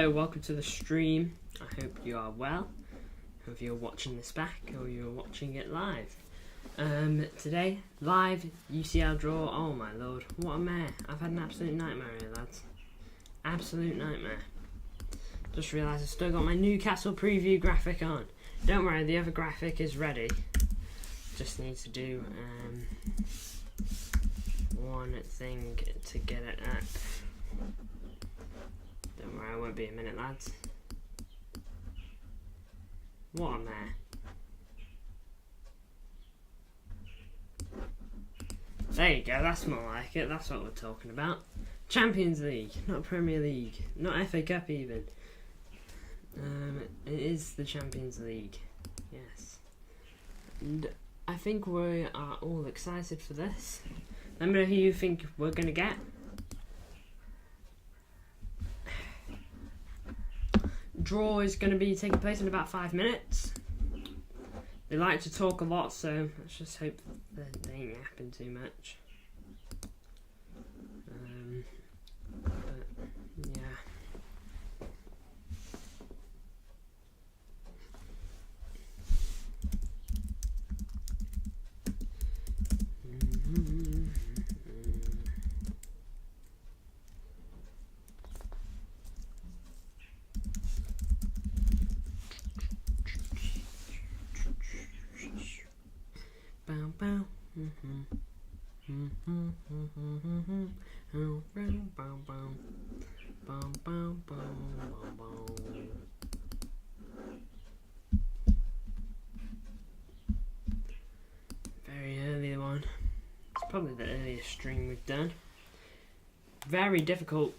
Hello, welcome to the stream. I hope you are well. If you're watching this back or you're watching it live. Today, live UCL draw. Oh my lord, what a mare. I've had an absolute nightmare here, lads. Absolute nightmare. Just realised I've still got my Newcastle preview graphic on. Don't worry, the other graphic is ready. Just need to do one thing to get it up. Don't worry, I won't be a minute, lads. What a mare. There you go, that's more like it, that's what we're talking about. Champions League, not Premier League, not FA Cup even. It is the Champions League, yes. And I think we are all excited for this. Let me know who you think we're going to get. Draw is going to be taking place in about 5 minutes. They like to talk a lot, so let's just hope that they ain't yapping too much. But, yeah. Very early one. It's probably the earliest stream we've done. Very difficult,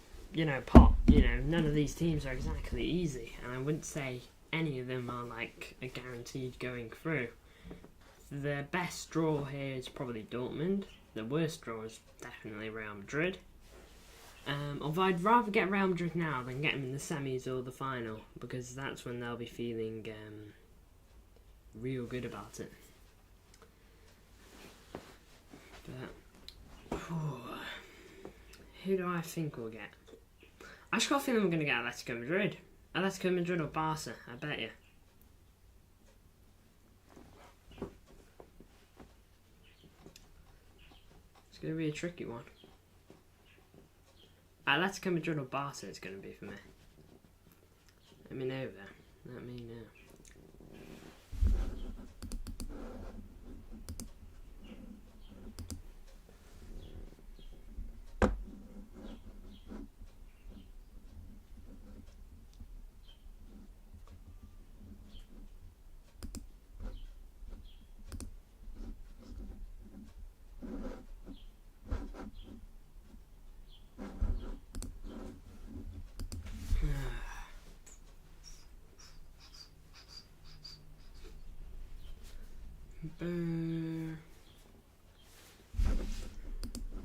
pot. None of these teams are exactly easy, and I wouldn't say any of them are like a guaranteed going through. The best draw here is probably Dortmund. The worst draw is definitely Real Madrid. Although I'd rather get Real Madrid now than get them in the semis or the final, because that's when they'll be feeling real good about it. But who do I think we'll get? I just got a feeling we're going to get Atletico Madrid. Atletico Madrid or Barca, I bet you. It's going to be a tricky one. Atletico Madrid or Barca it's going to be for me. Let me know there. Let me know.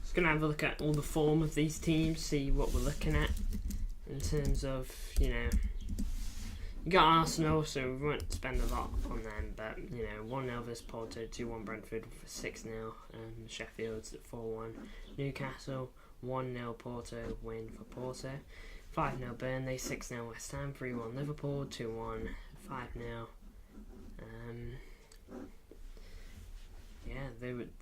Just going to have a look at all the form of these teams, see what we're looking at in terms of, you got Arsenal, so we won't spend a lot on them, but, 1-0 versus Porto, 2-1 Brentford, 6-0 Sheffield's at 4-1, Newcastle, 1-0 Porto win for Porto, 5-0 Burnley, 6-0 West Ham, 3-1 Liverpool, 2-1, 5-0. Yeah,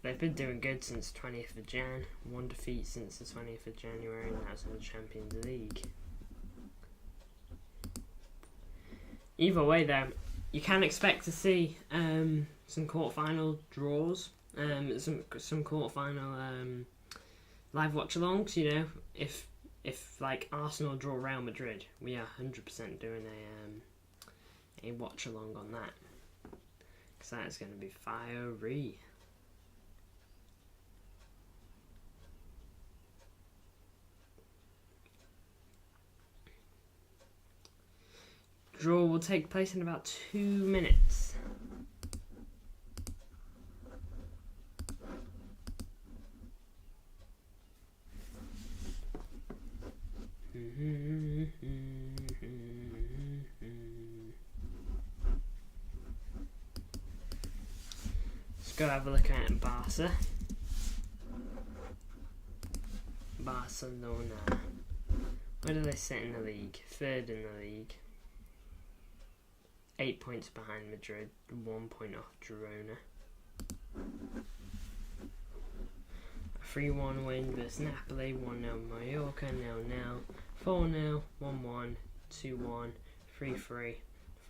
they've been doing good since 20th of Jan. One defeat since the 20th of January, and that's in the Champions League. Either way, though, you can expect to see some quarterfinal draws, some quarterfinal live watch-alongs. If like Arsenal draw Real Madrid, we are 100% doing a watch-along on that, because that is going to be fiery. Draw will take place in about 2 minutes. Let's go have a look at Barcelona. Where do they sit in the league? Third in the league. 8 points behind Madrid, 1 point off Girona. A 3-1 win versus Napoli, 1-0 Mallorca, 0-0, 4-0, 1-1, 2-1, 3-3,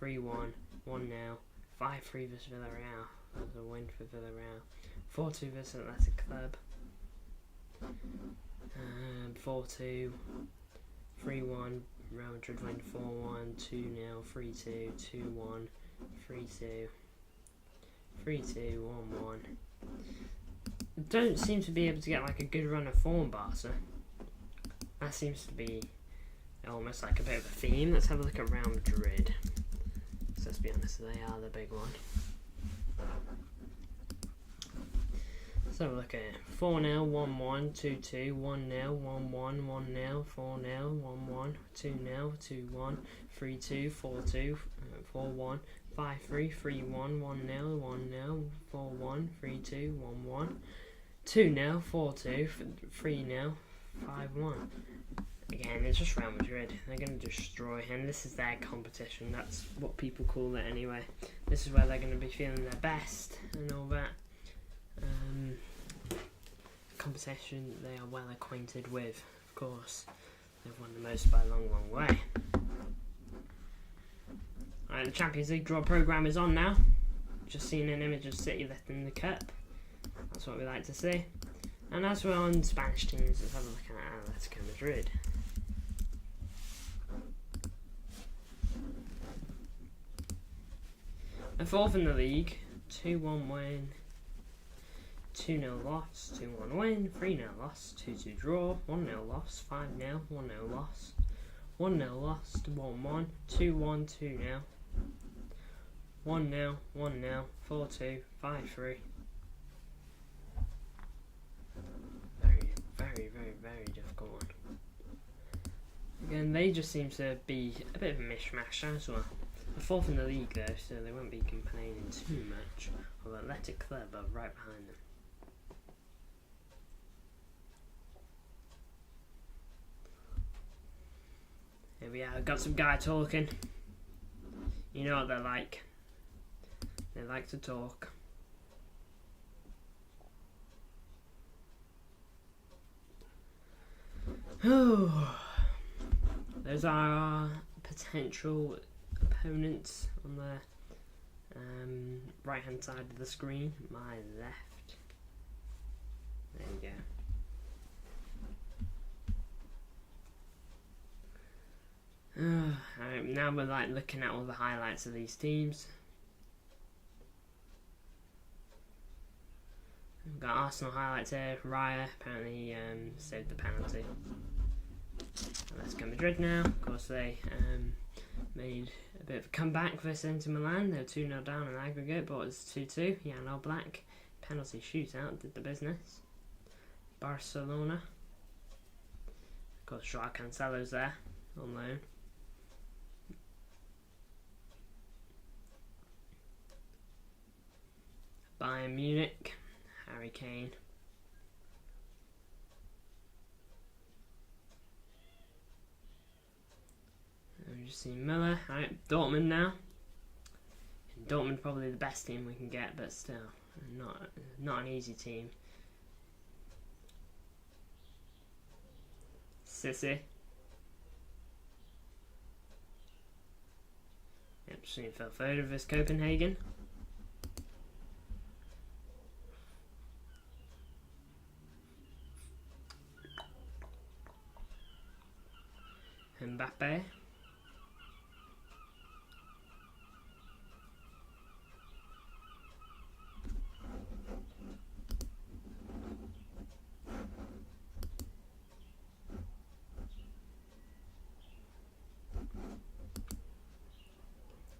3-1, 1-0, 5-3 versus Villarreal. That was a win for Villarreal. 4-2 versus Athletic Club. 4-2, 3-1, Real Madrid win 4-1, 2-0, 3-2, 2-1, 3-2, 3-2, 1-1. Don't seem to be able to get like a good run of form, Barca. That seems to be almost like a bit of a theme. Let's have a look at Real Madrid. So let's be honest, they are the big one. Let's have a look at it. 4-0, 1-1, 2-2, 1-0, 1-1, 1-0, 4-0, 1-1, 2-0, 2-1, 3-2, 4-2, 4-1, 5-3, 3-1, 1-0, 1-0, 4-1, 3-2, 1-1, 2-0, 4-2, 3-0, 5-1. Again, it's just Real Madrid. They're going to destroy him. This is their competition. That's what people call it anyway. This is where they're going to be feeling their best and all that. Competition they are well acquainted with, of course. They've won the most by a long, long way. Alright, the Champions League draw programme is on now. Just seen an image of City lifting the cup. That's what we like to see. And as we're on Spanish teams, let's have a look at Atletico Madrid. A fourth in the league, 2-1 win, 2-0 loss, 2-1 win, 3-0 loss, 2-2 draw, 1-0 loss, 5-0, 1-0 loss, 1-0 loss, 1-1, 2-1, 2-0, 1-0, 1-0, 4-2, 5-3. Very difficult one. Again, they just seem to be a bit of a mishmash as well. The fourth in the league though, so they won't be complaining too much. Well, Athletic Club are right behind them. Here we are, got some guy talking. You know what they're like. They like to talk. Oh, those are our potential opponents on the right hand side of the screen. My left. There you go. Now we're like looking at all the highlights of these teams. We've got Arsenal highlights here. Raya apparently saved the penalty. Let's go Madrid now. Of course, they made a bit of a comeback versus Inter Milan. They were 2-0 down in aggregate, but it's 2-2. Jan Oblak penalty shootout did the business. Barcelona. Of course, Joao Cancelo's there on loan. Bayern Munich. Harry Kane. We've just seen Miller. Alright, Dortmund now. Dortmund probably the best team we can get, but still not an easy team. Sissy. Yep, seen Phil Foden vs Copenhagen. Mbappe.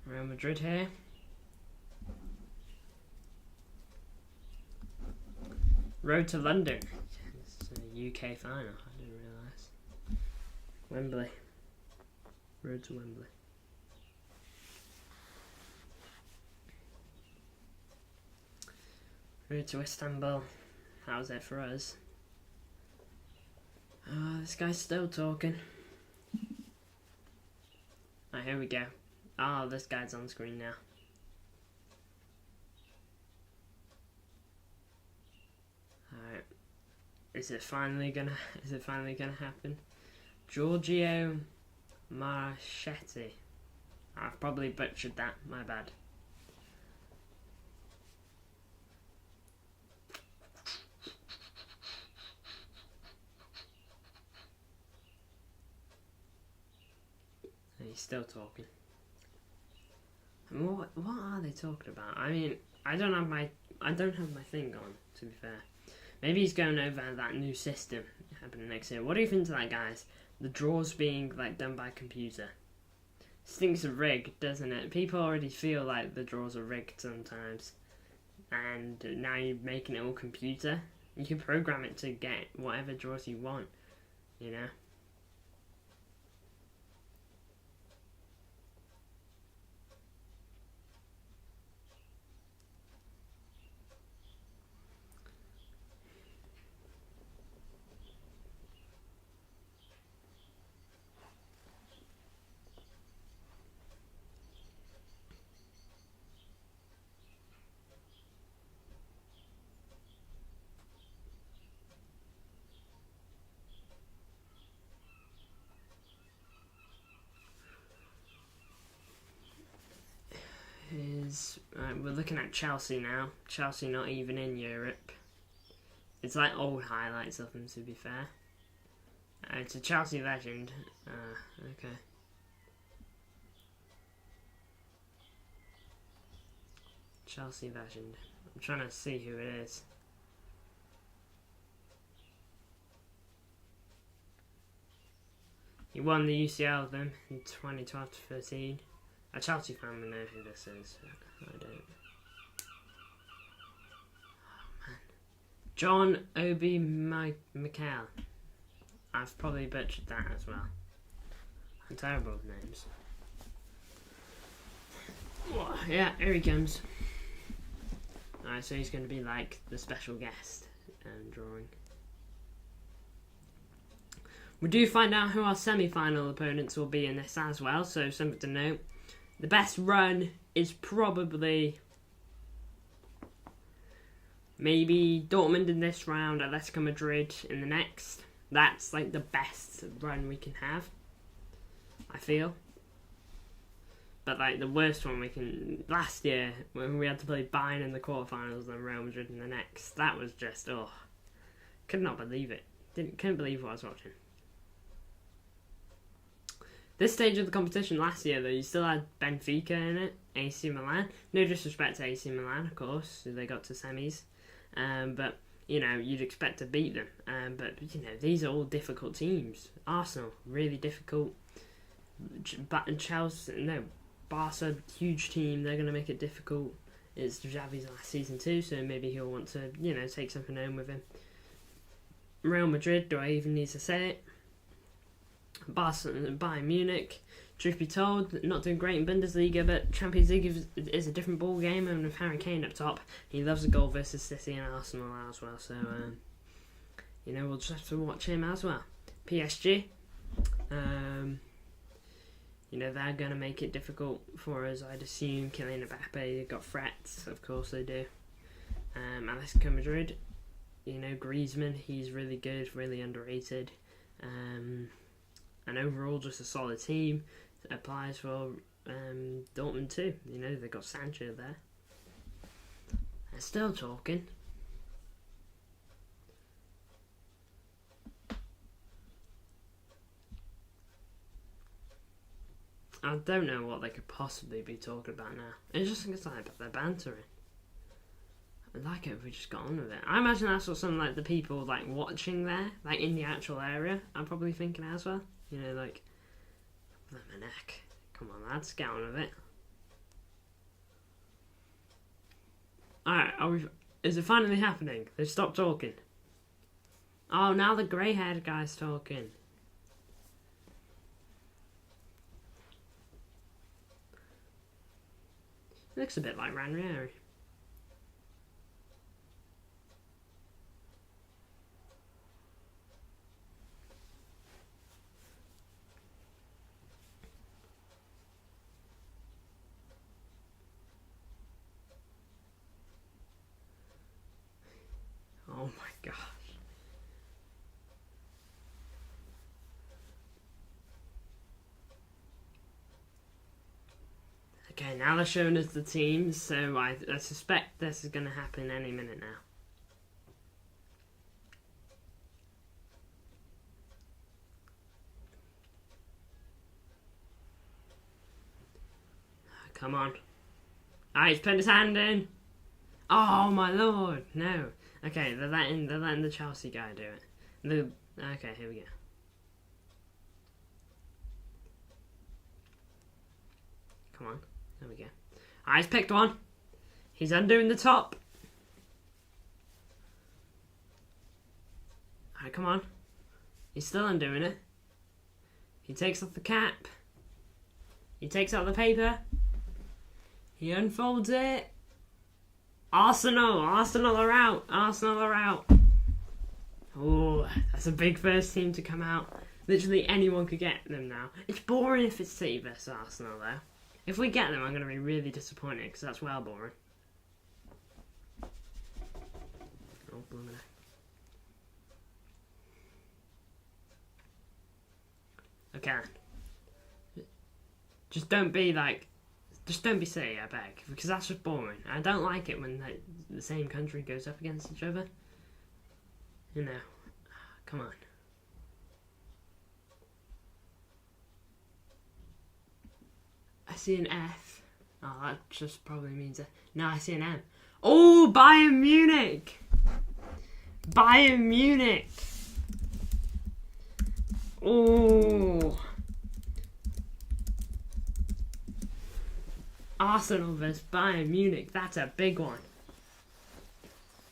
Real Madrid here. Road to London. It's a UK final. I didn't realise. Wembley. Road to Wembley. Road to Istanbul. How's it for us? This guy's still talking. Alright, here we go. Oh, this guy's on screen now. Alright. Is it finally gonna happen? Giorgio Marchetti. I've probably butchered that, my bad. He's still talking. I mean, what are they talking about? I mean, I don't have my thing on, to be fair. Maybe he's going over that new system happening next year. What do you think to that, guys? The draws being like done by computer. Stinks of rigged, doesn't it? People already feel like the draws are rigged sometimes, and now you're making it all computer. You can program it to get whatever draws you want, you know. We're looking at Chelsea now. Chelsea not even in Europe. It's like old highlights of them, to be fair. It's a Chelsea legend. Okay. Chelsea legend. I'm trying to see who it is. He won the UCL with them in 2012-13. A Chelsea fan will know who this is. I don't. Oh, man. John Obi Mikel. I've probably butchered that as well. I'm terrible with names. Oh, yeah, here he comes. Alright, so he's going to be like the special guest drawing. We do find out who our semi-final opponents will be in this as well, so something to note. The best run is probably maybe Dortmund in this round, Atletico Madrid in the next. That's like the best run we can have, I feel. But like the worst one we can, last year when we had to play Bayern in the quarterfinals and Real Madrid in the next, that was just, could not believe it. Couldn't believe what I was watching. This stage of the competition last year, though, you still had Benfica in it, AC Milan. No disrespect to AC Milan, of course, they got to semis. But, you know, you'd expect to beat them. But, you know, these are all difficult teams. Arsenal, really difficult. Barca, huge team, they're going to make it difficult. It's Xavi's last season too, so maybe he'll want to, you know, take something home with him. Real Madrid, do I even need to say it? Bayern Munich, truth be told, not doing great in Bundesliga, but Champions League is a different ball game, and with Harry Kane up top, he loves a goal versus City and Arsenal as well, so, you know, we'll just have to watch him as well. PSG, you know, they're going to make it difficult for us, I'd assume. Kylian Mbappe, got threats, of course they do. Atletico Madrid, you know, Griezmann, he's really good, really underrated. And overall, just a solid team. It applies for Dortmund too. You know, they've got Sancho there. They're still talking. I don't know what they could possibly be talking about now. It just looks like they're bantering. I'd like it if we just got on with it. I imagine that's what some like the people like watching there, like in the actual area, I'm probably thinking as well. You know, like, my neck. Come on, lads, get on with it. Alright, is it finally happening? They've stopped talking. Oh, now the grey-haired guy's talking. Looks a bit like Ranieri. Oh my gosh. Okay, now they're showing us the teams, so I suspect this is going to happen any minute now. Come on. Ah, he's put his hand in. Oh my lord, no. Okay, they're letting the Chelsea guy do it. Okay, here we go. Come on, there we go. Ah, he's picked one. He's undoing the top. Alright, come on. He's still undoing it. He takes off the cap. He takes out the paper. He unfolds it. Arsenal are out. Arsenal are out. Oh, that's a big first team to come out. Literally anyone could get them now. It's boring if it's City versus Arsenal though. If we get them, I'm going to be really disappointed because that's well boring. Oh, blooming. Okay. Just don't be City, I beg, because that's just boring. I don't like it when the same country goes up against each other. You know, come on. I see an F. Oh, that just probably means a... No, I see an M. Oh, Bayern Munich! Bayern Munich! Oh... Arsenal vs Bayern Munich. That's a big one.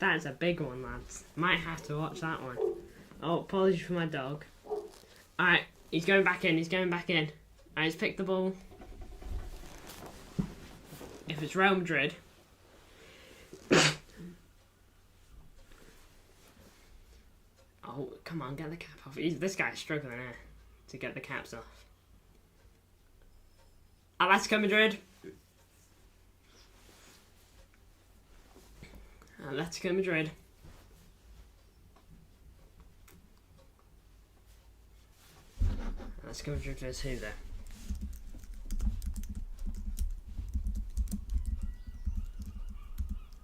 That's a big one, lads. Might have to watch that one. Oh, apologies for my dog. Alright, he's going back in. He's going back in. Alright, he's picked the ball. If it's Real Madrid. Oh, come on, get the cap off. This guy's struggling here to get the caps off. Atletico Madrid. Atletico Madrid. Atletico Madrid versus who there?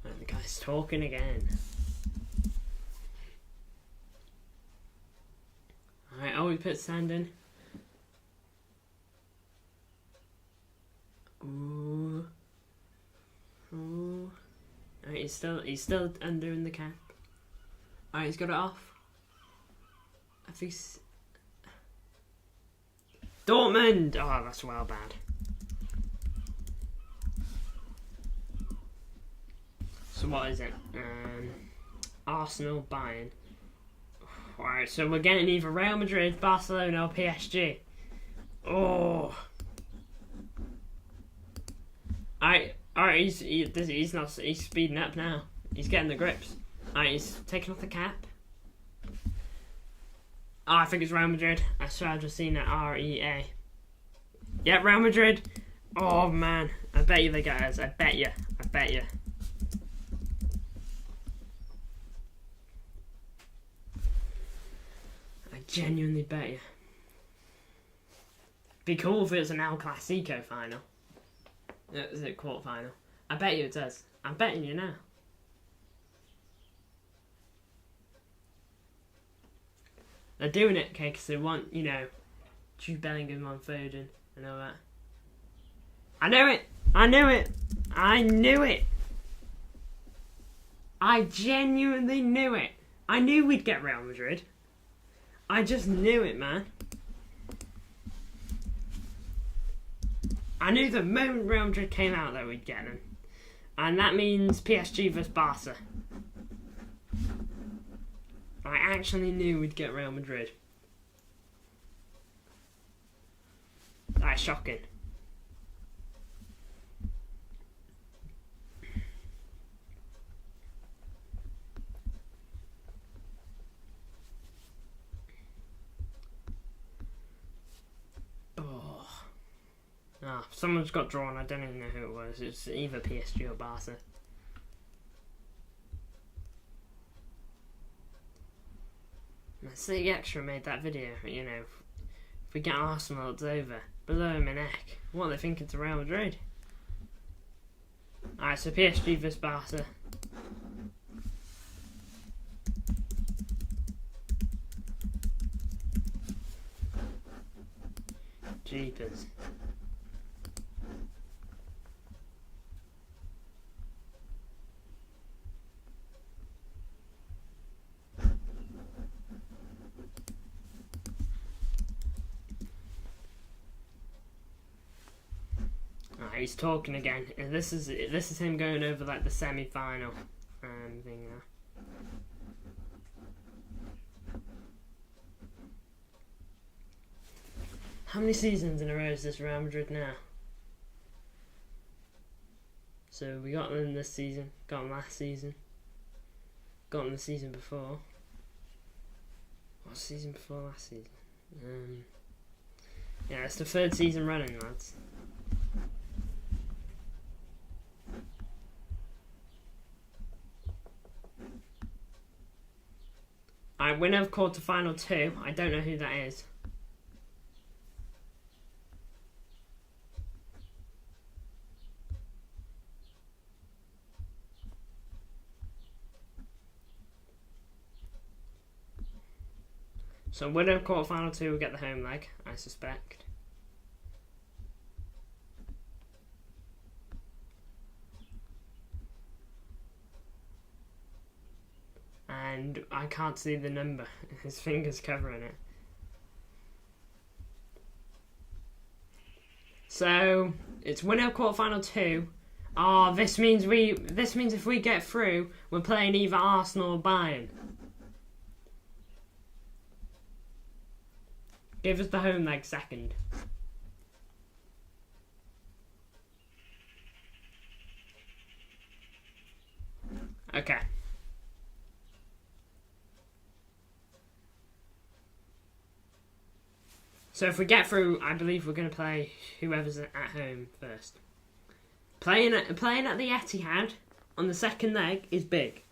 Oh, the guy's talking again. Alright, oh, we put sand in. Ooh. Ooh. Alright, he's still undoing the cap. Alright, he's got it off. I think Dortmund! Oh, that's well bad. So what is it? Arsenal, Bayern. Alright, so we're getting either Real Madrid, Barcelona or PSG. Oh. Alright, he's speeding up now. He's getting the grips. Alright, he's taking off the cap. Oh, I think it's Real Madrid. I swear I've just seen that REA. Yep, Real Madrid. Oh man, I bet you they got us. I bet you. I genuinely bet you. Be cool if it was an El Clasico final. Is it quarterfinal? I bet you it does. I'm betting you now. They're doing it, okay, because they want, you know, Jude Bellingham on Foden and all that. I knew it! I genuinely knew it! I knew we'd get Real Madrid. I just knew it, man. I knew the moment Real Madrid came out that we'd get them. And that means PSG vs Barca. I actually knew we'd get Real Madrid. That's shocking. Oh, someone's got drawn. I don't even know who it was. It's either PSG or Barca. City Extra made that video, you know, if we get Arsenal, it's over. Below my neck. What are they thinking to Real Madrid? Alright, so PSG vs Barca. Jeepers. He's talking again. This is him going over like the semi-final thing now. How many seasons in a row is this Real Madrid now? So we got them this season, got them last season, got them the season before. What season before last season? Yeah, it's the third season running, lads. Winner of quarter-final 2. I don't know who that is. So winner of quarter-final 2 will get the home leg, I suspect. And I can't see the number. His finger's covering it. So it's winner of quarter-final 2. This means if we get through, we're playing either Arsenal or Bayern. Give us the home leg second. Okay. So if we get through, I believe we're going to play whoever's at home first. Playing at the Etihad on the second leg is big.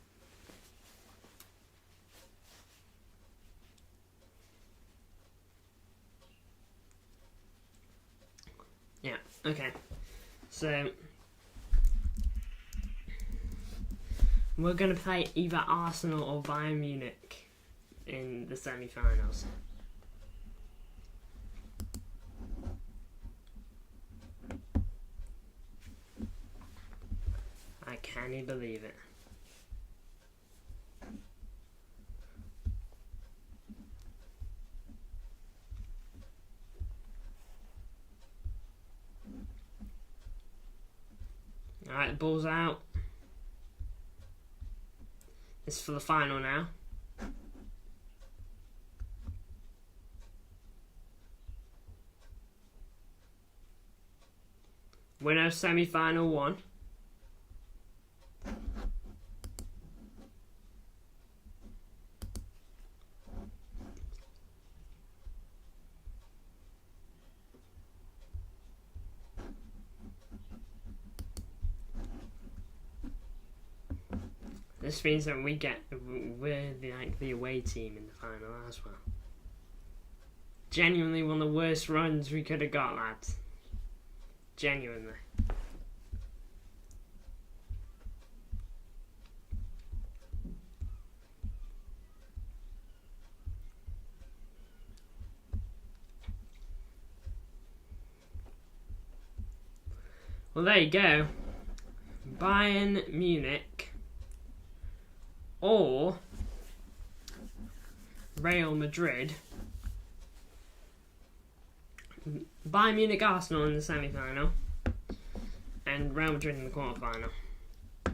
Yeah, okay. So we're going to play either Arsenal or Bayern Munich in the semi-finals. Can you believe it? Alright, the ball's out. It's for the final now. Winner semi-final 1. This means that we're the away team in the final as well. Genuinely one of the worst runs we could have got, lads. Genuinely. Well, there you go. Bayern Munich or Real Madrid. Bayern Munich, Arsenal in the semi-final, and Real Madrid in the quarter-final. I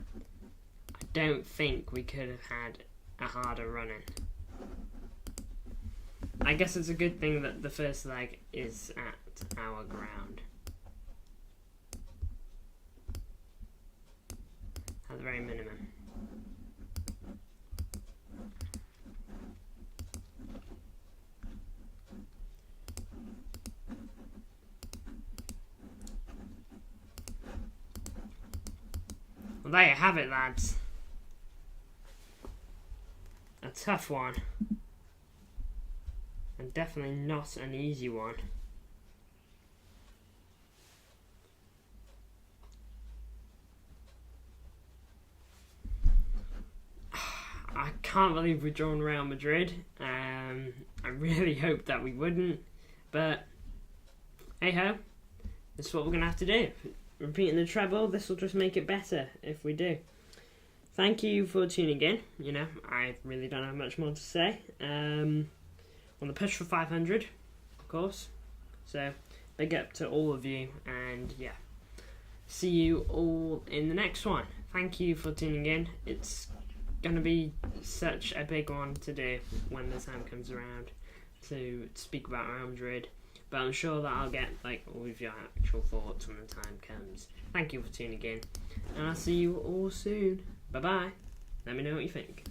don't think we could have had a harder run-in. I guess it's a good thing that the first leg is at our ground. At the very minimum. Well, there you have it, lads. A tough one. and definitely not an easy one. I can't believe we're drawn Real Madrid. I really hoped that we wouldn't, but hey ho, this is what we're going to have to do. Repeating the treble, this will just make it better if we do. Thank you for tuning in. You know, I really don't have much more to say. On the push for 500, of course. So, big up to all of you, and yeah, see you all in the next one. Thank you for tuning in. It's going to be such a big one to do when the time comes around to speak about Real Madrid, but I'm sure that I'll get like all of your actual thoughts when the time comes. Thank you for tuning in, and I'll see you all soon. Bye bye. Let me know what you think.